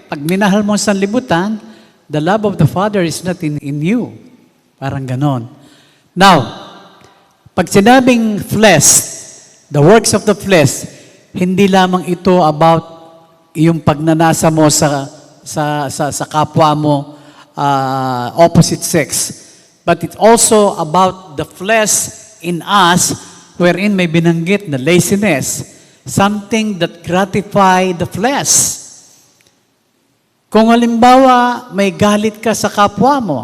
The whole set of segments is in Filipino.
pag minahal mo ang sanlibutan, the love of the Father is not in you. Parang ganon. Now, pag sinabing flesh, the works of the flesh, hindi lamang ito about yung pagnanasa mo sa kapwa mo, opposite sex. But it's also about the flesh in us, wherein may binanggit na laziness, something that gratify the flesh. Kung halimbawa, may galit ka sa kapwa mo,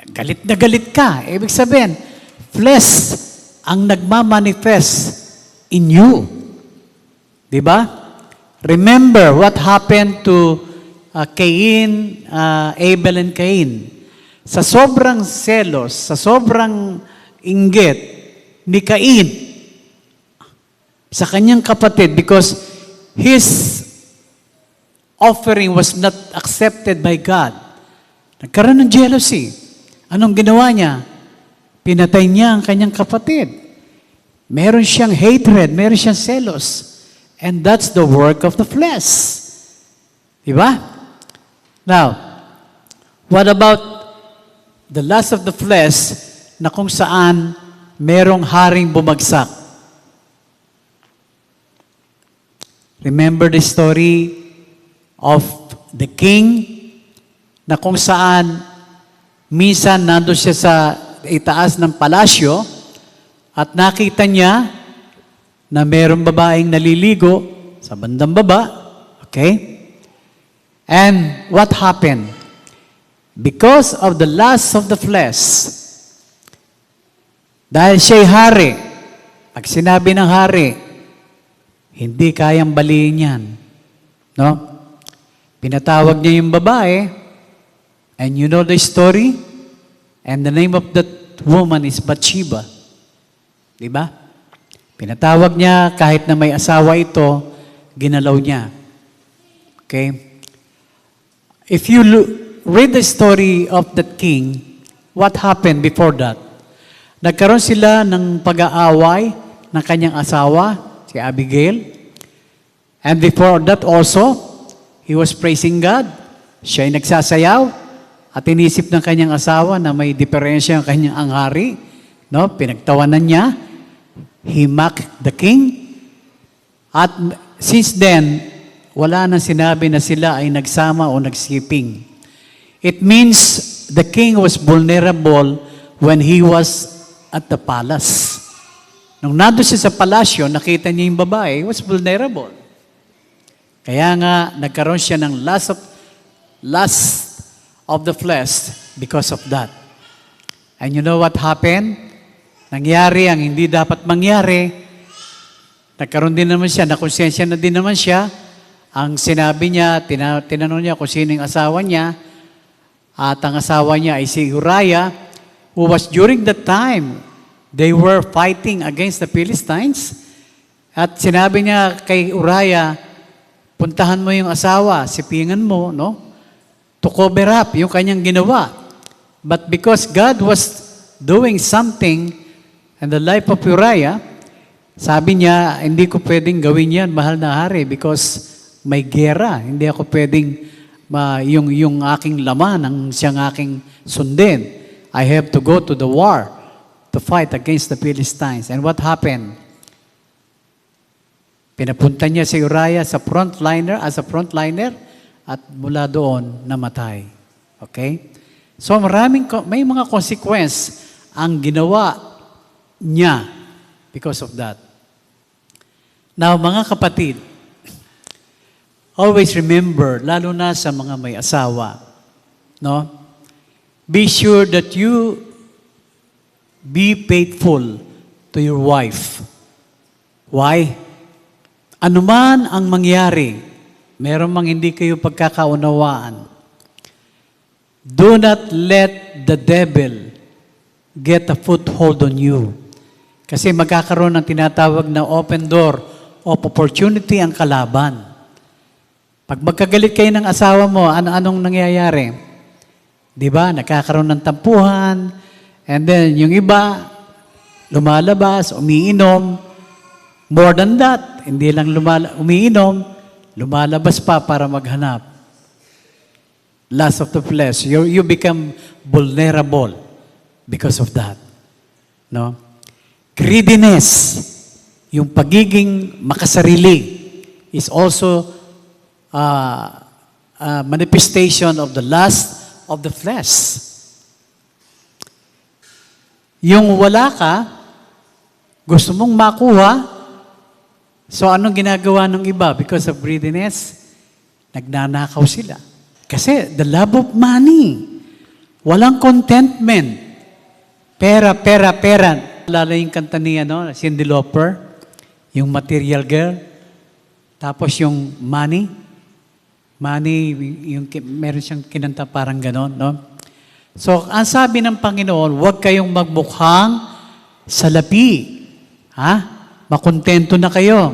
galit na galit ka, ibig sabihin, flesh ang nagmamanifest in you. Diba? Remember what happened to Cain, Abel and Cain. Sa sobrang selos, sa sobrang inggit ni Cain sa kanyang kapatid, because his offering was not accepted by God. Nagkaroon ng jealousy. Anong ginawa niya? Pinatay niya ang kanyang kapatid. Meron siyang hatred, meron siyang selos. And that's the work of the flesh. Diba? Now, what about the lust of the flesh na kung saan merong haring bumagsak? Remember the story of the king na kung saan minsan nandun siya sa itaas ng palasyo at nakita niya na merong babaeng naliligo sa bandang baba. Okay? And what happened? Because of the lust of the flesh, dahil siya'y hari, pag sinabi ng hari, hindi kayang baliin yan. No? Pinatawag niya yung babae, and you know the story, and the name of that woman is Bathsheba. Diba? Pinatawag niya, kahit na may asawa ito, ginalaw niya. Okay? If you read the story of that king, what happened before that? Nagkaroon sila ng pag-aaway ng kanyang asawa, si Abigail. And before that also, he was praising God. Siya ay nagsasayaw at inisip ng kanyang asawa na may diferensya ang kanyang anghari. No? Pinagtawanan niya. He mocked the king. At since then, wala nang sinabi na sila ay nagsama o nagsiping. It means the king was vulnerable when he was at the palace. Nung nandun siya sa palasyo, nakita niya yung babae, he was vulnerable. Kaya nga, nagkaroon siya ng lust of the flesh because of that. And you know what happened? Nangyari ang hindi dapat mangyari. Nagkaroon din naman siya, nakonsensya na din naman siya. Ang sinabi niya, tinanong niya kung sino yung asawa niya, at ang asawa niya ay si Uriah, who was during the time they were fighting against the Philistines. At sinabi niya kay Uriah, puntahan mo yung asawa, sipingan mo, no? To cover up yung kanyang ginawa. But because God was doing something in the life of Uriah, sabi niya, hindi ko pwedeng gawin yan, mahal na hari, because may gera. Hindi ako pwedeng yung aking laman, ang siyang aking sundin. I have to go to the war to fight against the Philistines. And what happened? Pinapunta niya si Uriah as a frontliner, at mula doon namatay. Okay? So may mga consequence ang ginawa niya because of that. Now, mga kapatid, always remember, lalo na sa mga may asawa, no? Be sure that you be faithful to your wife. Why? Anuman ang mangyari, meron mang hindi kayo pagkakaunawaan, do not let the devil get a foothold on you. Kasi magkakaroon ng tinatawag na open door of opportunity ang kalaban. Pag magkagalit kayo ng asawa mo, anong nangyayari? Di ba? Nakakaroon ng tampuhan, and then yung iba, lumalabas, umiinom. More than that, hindi lang umiinom, lumalabas pa para maghanap lust of the flesh, you become vulnerable because of that. No? Greediness, yung pagiging makasarili, is also a manifestation of the lust of the flesh. Yung wala ka, gusto mong makuha, so anong ginagawa ng iba? Because of greediness, nagnanakaw sila. Kasi the love of money, walang contentment. Pera, pera, pera. Lalo yung kanta ni Cyndi Lauper, yung Material Girl. Tapos yung money, yung meron siyang kinanta parang ganon, no? So, ang sabi ng Panginoon, huwag kayong magmukhang salapi. Ha? Makontento na kayo.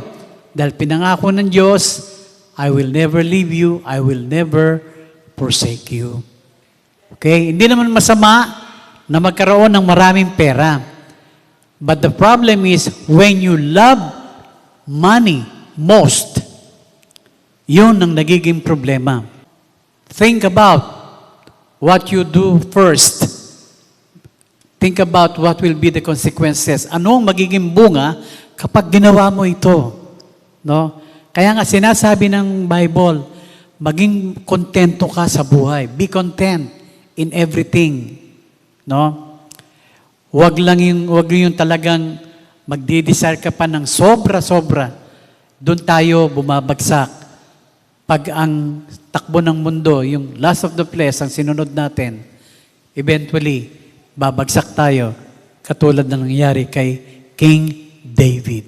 Dahil pinangako ng Diyos, I will never leave you, I will never forsake you. Okay? Hindi naman masama na magkaroon ng maraming pera. But the problem is, when you love money most, yun ang nagiging problema. Think about what you do first. Think about what will be the consequences. Anong magiging bunga kapag ginawa mo ito? No? Kaya nga sinasabi ng Bible, maging kontento ka sa buhay. Be content in everything. No? Huwag yung talagang magdi-desire ka pa ng sobra-sobra. Doon tayo bumabagsak. Pag ang takbo ng mundo, yung lust of the flesh, ang sinunod natin, eventually, babagsak tayo, katulad na nangyari kay King David.